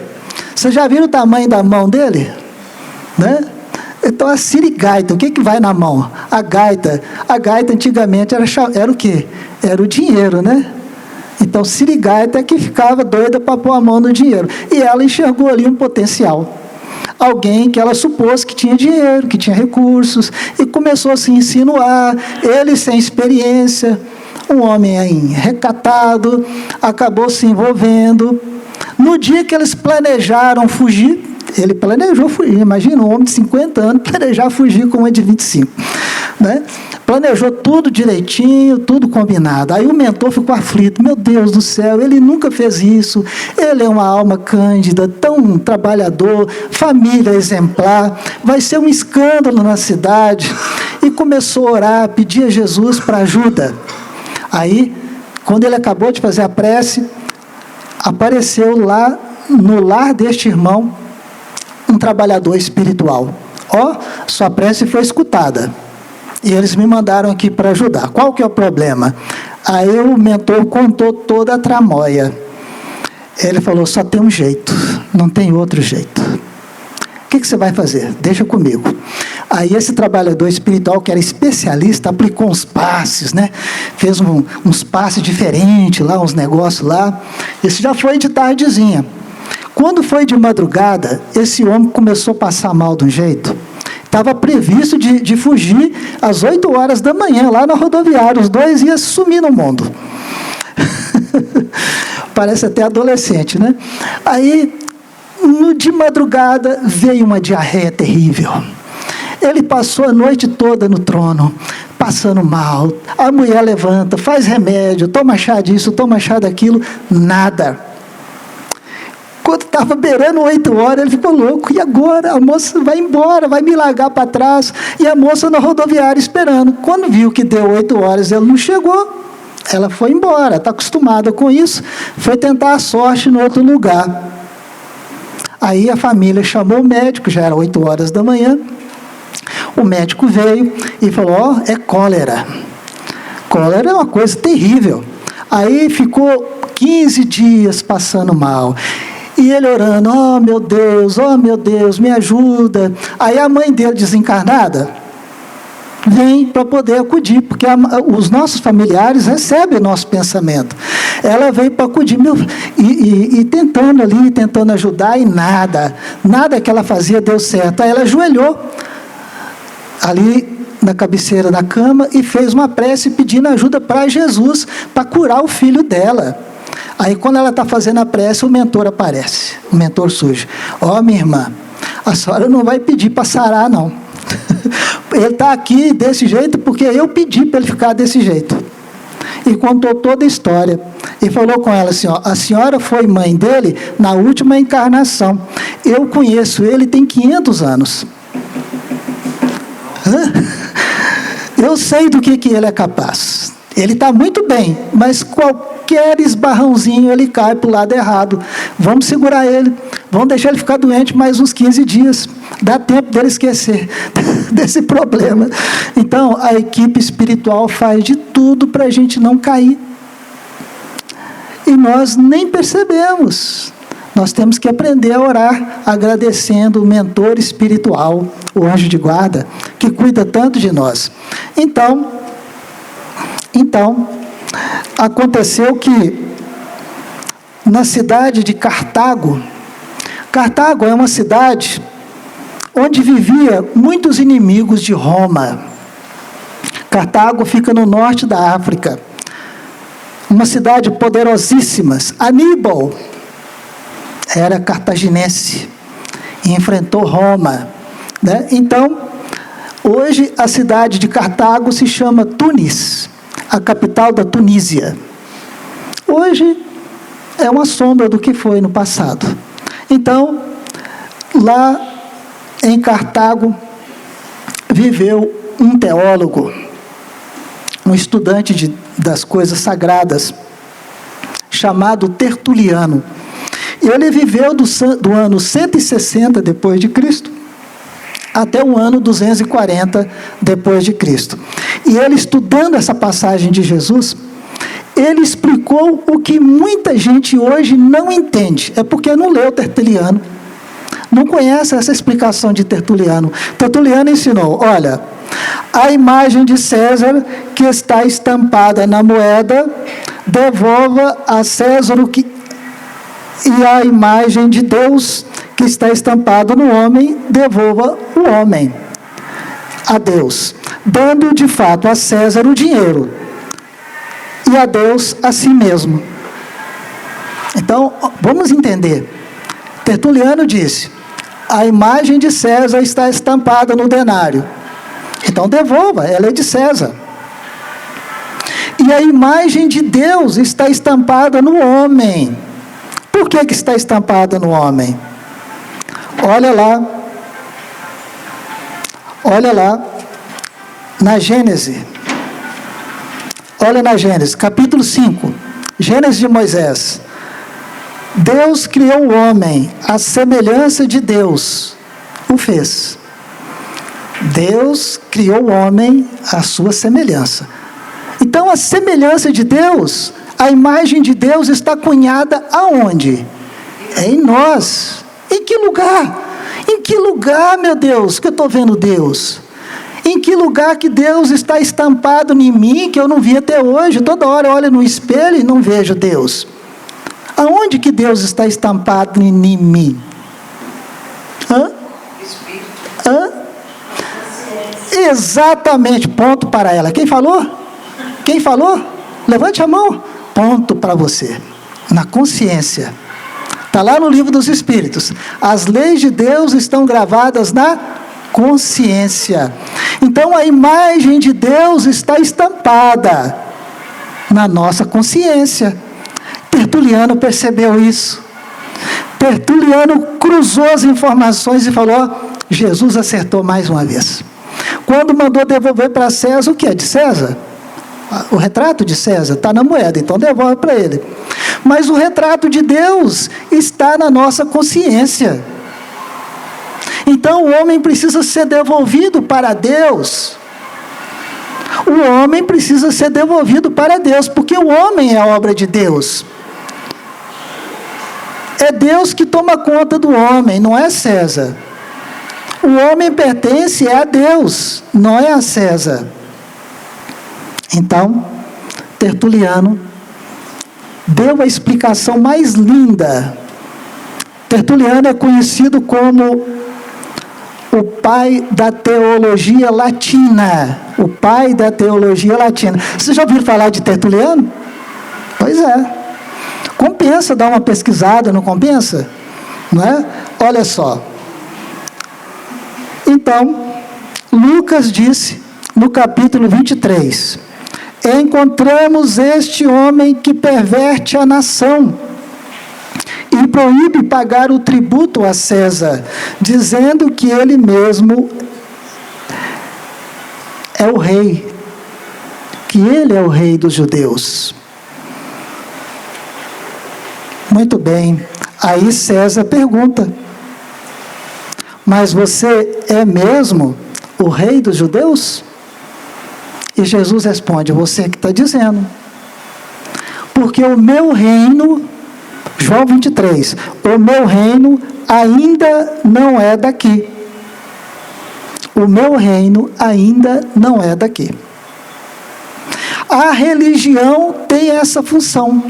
Vocês já viram o tamanho da mão dele? Né? Então a sirigaita, o que vai na mão? A gaita antigamente era o quê? Era o dinheiro, né? Então sirigaita é que ficava doida para pôr a mão no dinheiro. E ela enxergou ali um potencial. Alguém que ela supôs que tinha dinheiro, que tinha recursos, e começou a se insinuar. Ele sem experiência, um homem recatado, acabou se envolvendo. No dia que eles planejaram fugir, ele planejou fugir. Imagina um homem de 50 anos planejar fugir com uma de 25. Né? Planejou tudo direitinho, tudo combinado. Aí o mentor ficou aflito. Meu Deus do céu, ele nunca fez isso. Ele é uma alma cândida, tão trabalhador, família exemplar. Vai ser um escândalo na cidade. E começou a orar, pedir a Jesus para ajuda. Aí, quando ele acabou de fazer a prece, apareceu lá, no lar deste irmão, um trabalhador espiritual. Sua prece foi escutada. E eles me mandaram aqui para ajudar. Qual que é o problema? Aí o mentor contou toda a tramóia. Ele falou, só tem um jeito, não tem outro jeito. O que você vai fazer? Deixa comigo. Aí esse trabalhador espiritual, que era especialista, aplicou uns passes, né? Fez uns passes diferentes lá, uns negócios lá. Isso já foi de tardezinha. Quando foi de madrugada, esse homem começou a passar mal de um jeito. Estava previsto de fugir às 8 horas da manhã, lá na rodoviária. Os dois iam sumir no mundo. Parece até adolescente, né? Aí, de madrugada, veio uma diarreia terrível. Ele passou a noite toda no trono, passando mal. A mulher levanta, faz remédio, toma chá disso, toma chá daquilo, nada. Quando estava beirando 8 horas, ele ficou louco. E agora? A moça vai embora, vai me largar para trás. E a moça na rodoviária esperando. Quando viu que deu 8 horas, ele não chegou. Ela foi embora, está acostumada com isso. Foi tentar a sorte no outro lugar. Aí a família chamou o médico, já era 8 horas da manhã. O médico veio e falou, é cólera. Cólera é uma coisa terrível. Aí ficou 15 dias passando mal. E ele orando, oh meu Deus, me ajuda. Aí a mãe dele, desencarnada, vem para poder acudir, porque os nossos familiares recebem o nosso pensamento. Ela veio para acudir, e tentando ajudar, e nada que ela fazia deu certo. Aí ela ajoelhou ali na cabeceira da cama e fez uma prece pedindo ajuda para Jesus, para curar o filho dela. Aí quando ela está fazendo a prece, o mentor aparece, o mentor surge. Minha irmã, a senhora não vai pedir para sarar não, Ele está aqui desse jeito porque eu pedi para ele ficar desse jeito. E contou toda a história. E falou com ela assim, ó, a senhora foi mãe dele na última encarnação. Eu conheço ele tem 500 anos. Eu sei do que ele é capaz. Ele está muito bem, mas qualquer esbarrãozinho ele cai para o lado errado. Vamos segurar ele, vamos deixar ele ficar doente mais uns 15 dias. Dá tempo dele esquecer desse problema. Então, a equipe espiritual faz de tudo para a gente não cair. E nós nem percebemos. Nós temos que aprender a orar, agradecendo o mentor espiritual, o anjo de guarda, que cuida tanto de nós. Então, aconteceu que na cidade de Cartago, Cartago é uma cidade onde vivia muitos inimigos de Roma. Cartago fica no norte da África. Uma cidade poderosíssima. Aníbal era cartaginense e enfrentou Roma, né? Então, hoje a cidade de Cartago se chama Tunis, a capital da Tunísia. Hoje é uma sombra do que foi no passado. Então, lá em Cartago viveu um teólogo, um estudante das coisas sagradas, chamado Tertuliano. Ele viveu do ano 160 depois de Cristo até o ano 240 depois de Cristo. E ele, estudando essa passagem de Jesus, ele explicou o que muita gente hoje não entende. É porque não leu Tertuliano, não conhece essa explicação de Tertuliano. Tertuliano ensinou, olha, a imagem de César que está estampada na moeda, devolva a César o que... E a imagem de Deus que está estampada no homem, devolva o homem a Deus, dando de fato a César o dinheiro e a Deus a si mesmo. Então, vamos entender. Tertuliano disse, a imagem de César está estampada no denário. Então devolva, ela é de César. E a imagem de Deus está estampada no homem. Por que está estampada no homem? Olha lá, na Gênesis. Olha na Gênesis, capítulo 5. Gênesis de Moisés. Deus criou o homem, à semelhança de Deus o fez. Deus criou o homem à sua semelhança. Então, a semelhança de Deus, a imagem de Deus está cunhada aonde? É em nós. Em que lugar? Em que lugar, meu Deus, que eu estou vendo Deus? Em que lugar que Deus está estampado em mim, que eu não vi até hoje? Toda hora eu olho no espelho e não vejo Deus. Aonde que Deus está estampado em mim? Exatamente, ponto para ela. Quem falou? Quem falou? Levante a mão. Ponto para você. Na consciência. Está lá no livro dos Espíritos. As leis de Deus estão gravadas na consciência. Então a imagem de Deus está estampada na nossa consciência. Tertuliano percebeu isso. Tertuliano cruzou as informações e falou, Jesus acertou mais uma vez. Quando mandou devolver para César, o que é de César? O retrato de César está na moeda, então devolve para ele. Mas o retrato de Deus está na nossa consciência. Então o homem precisa ser devolvido para Deus. O homem precisa ser devolvido para Deus, porque o homem é a obra de Deus. É Deus que toma conta do homem, não é César. O homem pertence a Deus, não é a César. Então, Tertuliano deu a explicação mais linda. Tertuliano é conhecido como o pai da teologia latina. O pai da teologia latina. Vocês já ouviram falar de Tertuliano? Pois é. Compensa dar uma pesquisada, não compensa? Não é? Olha só. Então, Lucas disse, no capítulo 23, encontramos este homem que perverte a nação e proíbe pagar o tributo a César, dizendo que ele mesmo é o rei, que ele é o rei dos judeus. Muito bem. Aí César pergunta, mas você é mesmo o rei dos judeus? E Jesus responde, você que está dizendo. Porque o meu reino, João 23, o meu reino ainda não é daqui. O meu reino ainda não é daqui. A religião tem essa função.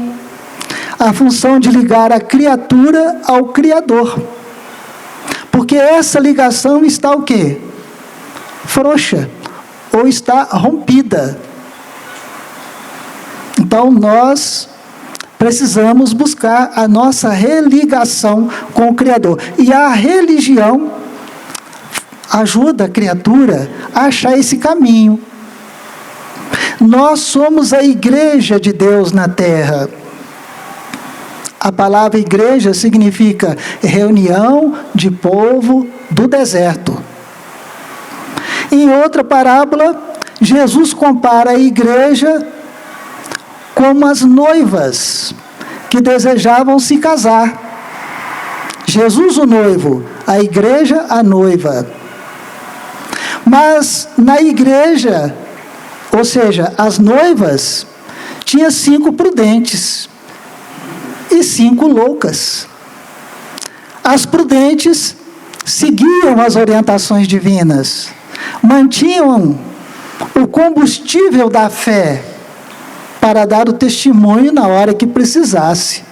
A função de ligar a criatura ao Criador. Porque essa ligação está o quê? Frouxa. Ou está rompida. Então nós precisamos buscar a nossa religação com o Criador. E a religião ajuda a criatura a achar esse caminho. Nós somos a igreja de Deus na terra. A palavra igreja significa reunião de povo do deserto. Em outra parábola, Jesus compara a igreja como as noivas que desejavam se casar. Jesus o noivo, a igreja a noiva. Mas na igreja, ou seja, as noivas, tinha 5 prudentes e 5 loucas. As prudentes seguiam as orientações divinas, mantinham o combustível da fé para dar o testemunho na hora que precisasse.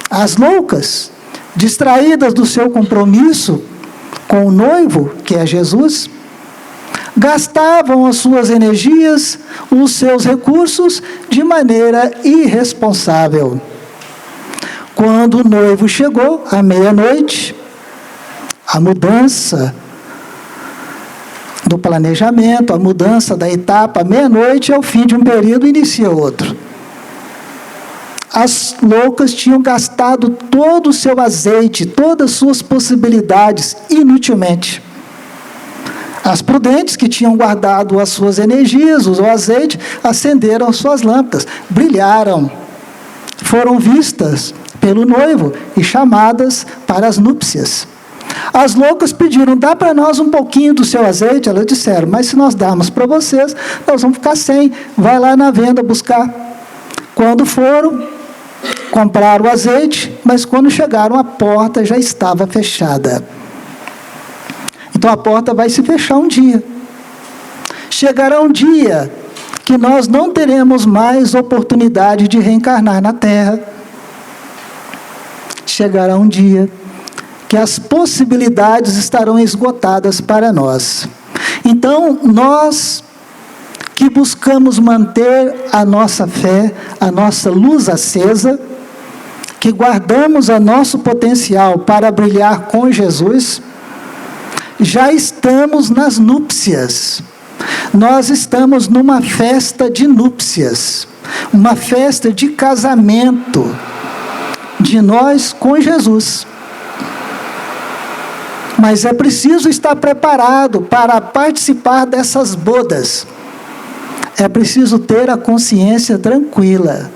As loucas, distraídas do seu compromisso com o noivo, que é Jesus, gastavam as suas energias, os seus recursos de maneira irresponsável. Quando o noivo chegou, à meia-noite, a mudança do planejamento, a mudança da etapa, meia-noite é o fim de um período, inicia outro. As loucas tinham gastado todo o seu azeite, todas as suas possibilidades, inutilmente. As prudentes, que tinham guardado as suas energias, o azeite, acenderam as suas lâmpadas, brilharam, foram vistas pelo noivo e chamadas para as núpcias. As loucas pediram, dá para nós um pouquinho do seu azeite? Elas disseram, mas se nós darmos para vocês, nós vamos ficar sem. Vai lá na venda buscar. Quando foram, compraram o azeite, mas quando chegaram, a porta já estava fechada. Então a porta vai se fechar um dia. Chegará um dia que nós não teremos mais oportunidade de reencarnar na Terra. Chegará um dia que as possibilidades estarão esgotadas para nós. Então, nós que buscamos manter a nossa fé, a nossa luz acesa, que guardamos o nosso potencial para brilhar com Jesus, já estamos nas núpcias. Nós estamos numa festa de núpcias, uma festa de casamento de nós com Jesus. Mas é preciso estar preparado para participar dessas bodas. É preciso ter a consciência tranquila,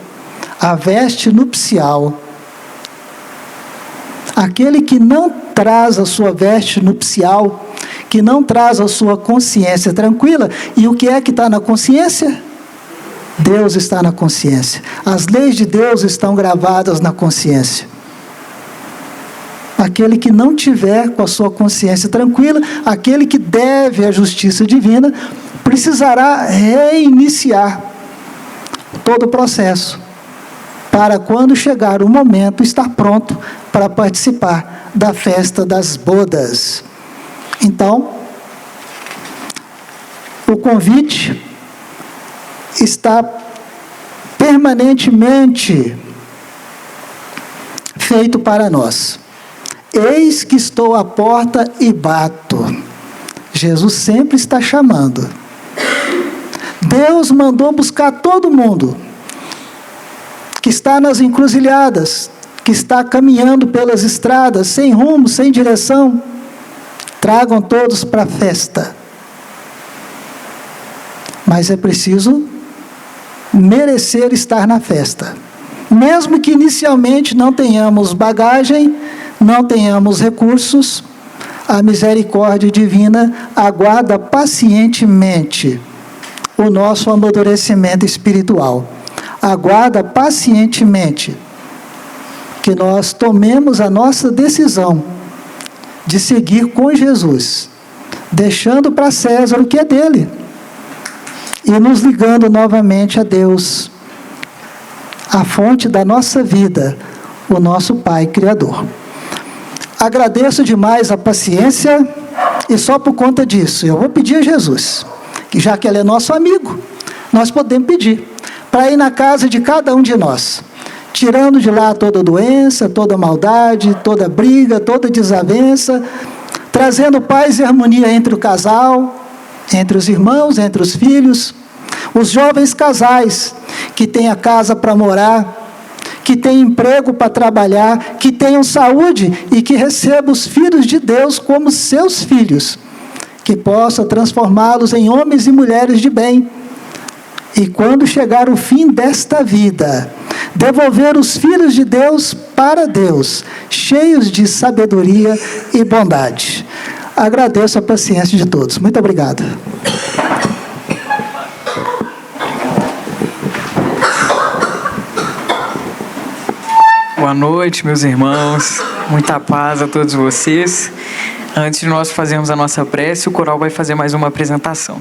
a veste nupcial. Aquele que não traz a sua veste nupcial, que não traz a sua consciência tranquila, e o que é que está na consciência? Deus está na consciência. As leis de Deus estão gravadas na consciência. Aquele que não tiver com a sua consciência tranquila, aquele que deve a justiça divina, precisará reiniciar todo o processo, para quando chegar o momento, estar pronto para participar da festa das bodas. Então, o convite está permanentemente feito para nós. Eis que estou à porta e bato. Jesus sempre está chamando. Deus mandou buscar todo mundo que está nas encruzilhadas, que está caminhando pelas estradas, sem rumo, sem direção. Tragam todos para a festa. Mas é preciso merecer estar na festa. Mesmo que inicialmente não tenhamos bagagem, não tenhamos recursos, a misericórdia divina aguarda pacientemente o nosso amadurecimento espiritual. Aguarda pacientemente que nós tomemos a nossa decisão de seguir com Jesus, deixando para César o que é dele e nos ligando novamente a Deus, a fonte da nossa vida, o nosso Pai Criador. Agradeço demais a paciência e só por conta disso eu vou pedir a Jesus, que já que Ele é nosso amigo, nós podemos pedir para ir na casa de cada um de nós, tirando de lá toda doença, toda maldade, toda briga, toda desavença, trazendo paz e harmonia entre o casal, entre os irmãos, entre os filhos, os jovens casais que têm a casa para morar, que têm emprego para trabalhar, que tenham saúde e que recebam os filhos de Deus como seus filhos, que possa transformá-los em homens e mulheres de bem. E quando chegar o fim desta vida, devolver os filhos de Deus para Deus, cheios de sabedoria e bondade. Agradeço a paciência de todos. Muito obrigado. Boa noite, meus irmãos. Muita paz a todos vocês. Antes de nós fazermos a nossa prece, o coral vai fazer mais uma apresentação.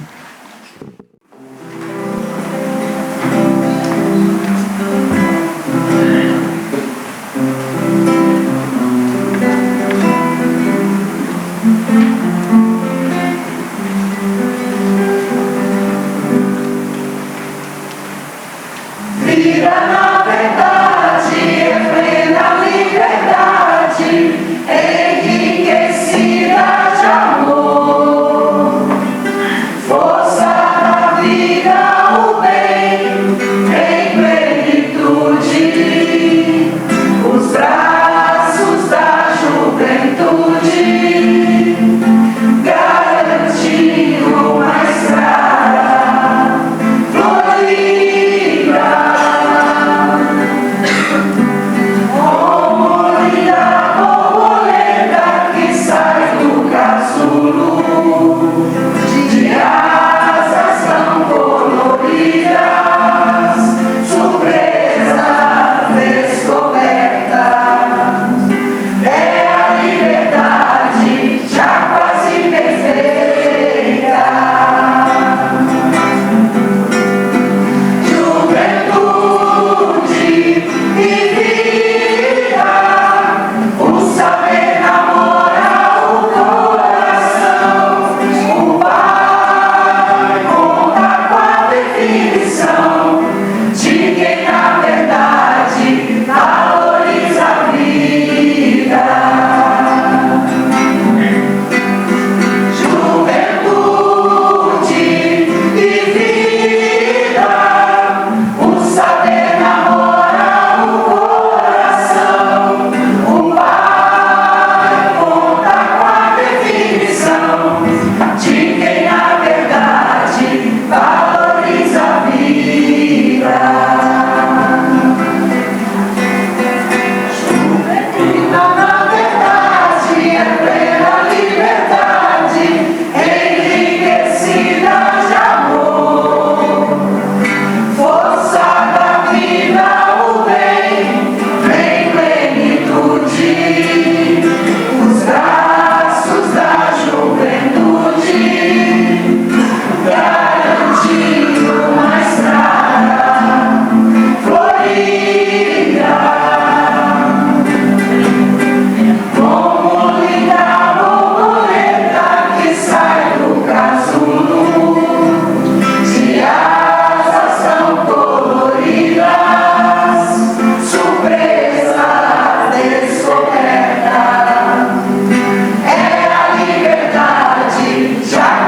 Já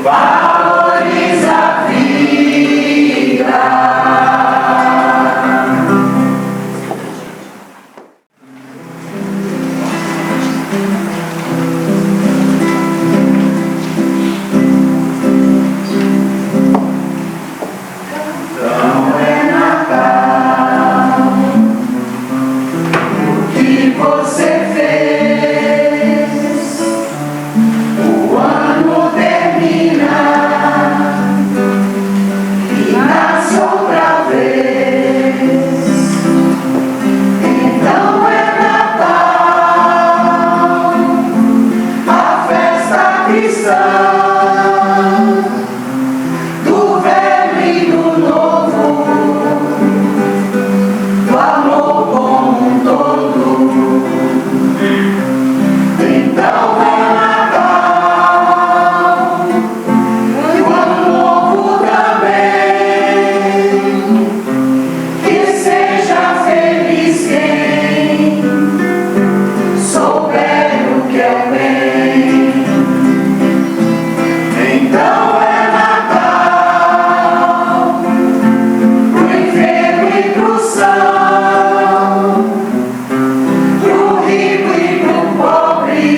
valoriza a vida. Então é Natal, O que você fez? O ano termina e nasce outra vez. Então é Natal, a festa cristã. Do velho e do novo, do amor como um todo. Então é Natal, e o ano novo também. Que seja feliz quem souber o que é o bem. Então é Natal, pro enfermo e pro são, pro rico e pro pobre,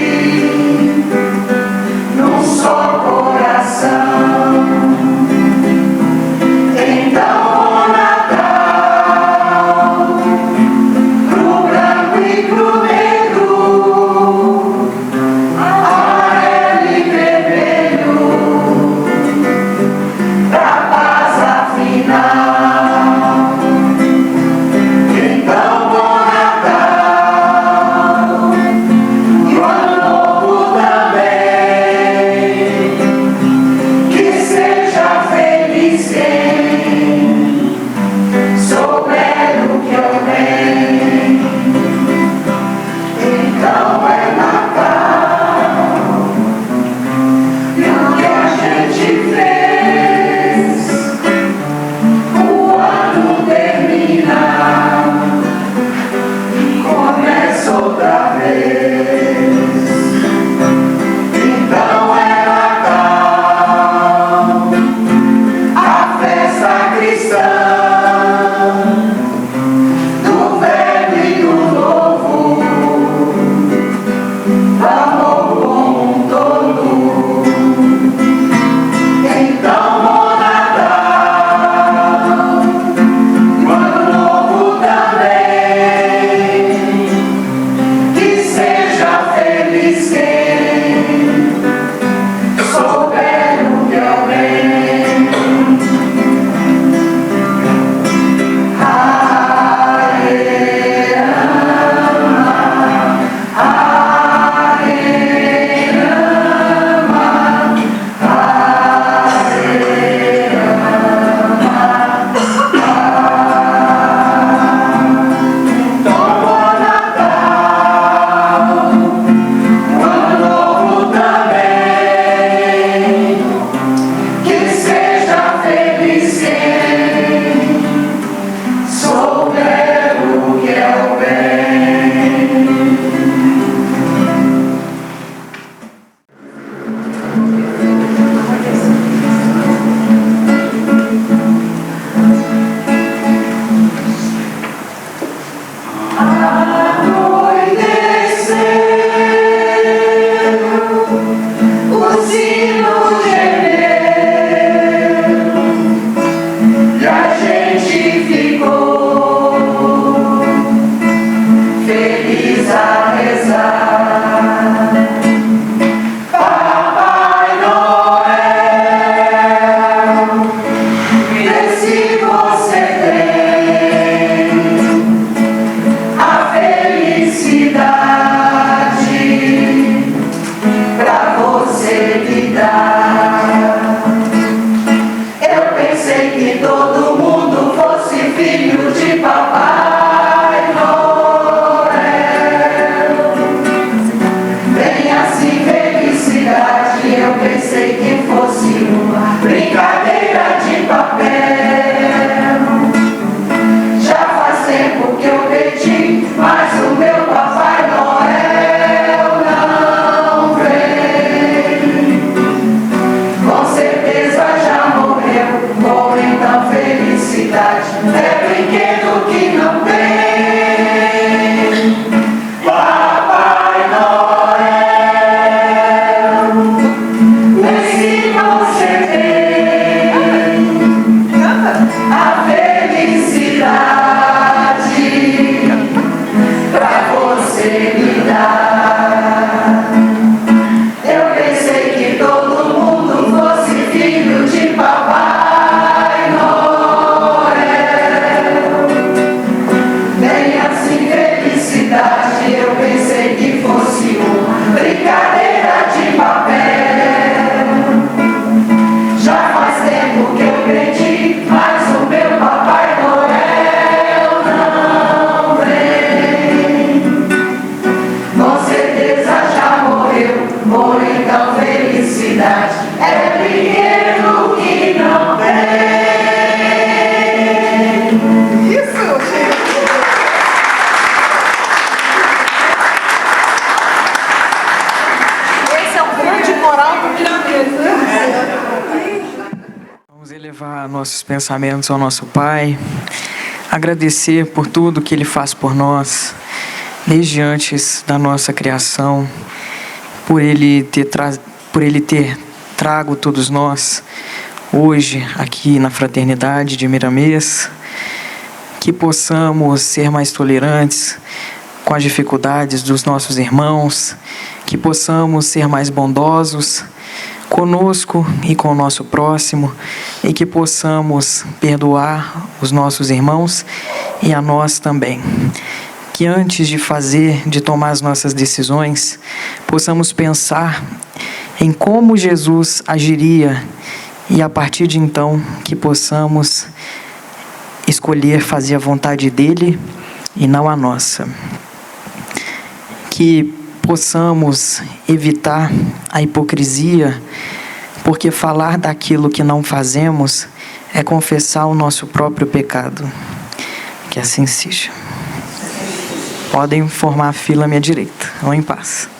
num só coração. Então é Natal, pro branco e pro negro, amarelo e vermelho, pra paz afinal. Então bom Natal, e o ano novo também. Que seja feliz quem souber o que eu bem. Então é Natal, e o que a gente fez? O ano termina e começa outra vez. Então é Natal, a festa cristã. Do velho e do novo, do amor como um todo. elevar nossos pensamentos ao nosso Pai, agradecer por tudo que Ele faz por nós, desde antes da nossa criação, por Ele ter trago todos nós hoje aqui na Fraternidade de Miramês, que possamos ser mais tolerantes com as dificuldades dos nossos irmãos, que possamos ser mais bondosos conosco e com o nosso próximo, e que possamos perdoar os nossos irmãos e a nós também. Que antes de tomar as nossas decisões, possamos pensar em como Jesus agiria, e a partir de então que possamos escolher fazer a vontade dele e não a nossa. Que possamos evitar a hipocrisia, porque falar daquilo que não fazemos é confessar o nosso próprio pecado. Que assim seja. Podem formar a fila à minha direita. Vão em paz.